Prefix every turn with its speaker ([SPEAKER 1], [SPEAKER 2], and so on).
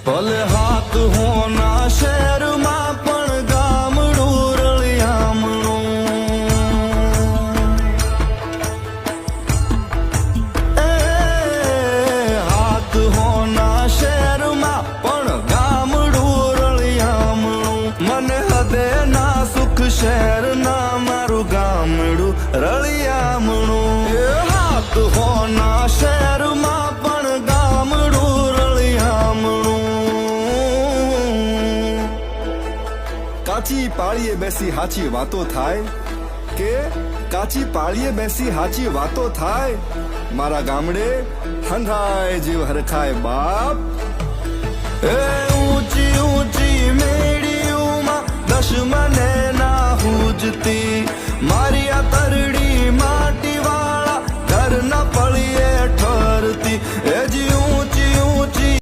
[SPEAKER 1] ભલે હાથ હોના શહેરમાં પણ ગામડું રળિયામણું. એ હાથ હોના શહેરમાં પણ ગામડું રળિયામણું. મને હદે ના સુખ શહેરના મારું ગામડું રળિયામણું. એ હાથ હોના શહેરમાં પણ ગામડું રળિયામણું. કાચી પાળીએ બેસી હાચી વાતો થાય કે કાચી પાળીએ બેસી હાચી વાતો થાય. મારા ગામડે હંધાય જીવ હરખાય બાપ. એ ઊંચી ઊંચી મેળીઓમાં દુશ્મને ના હુજતી.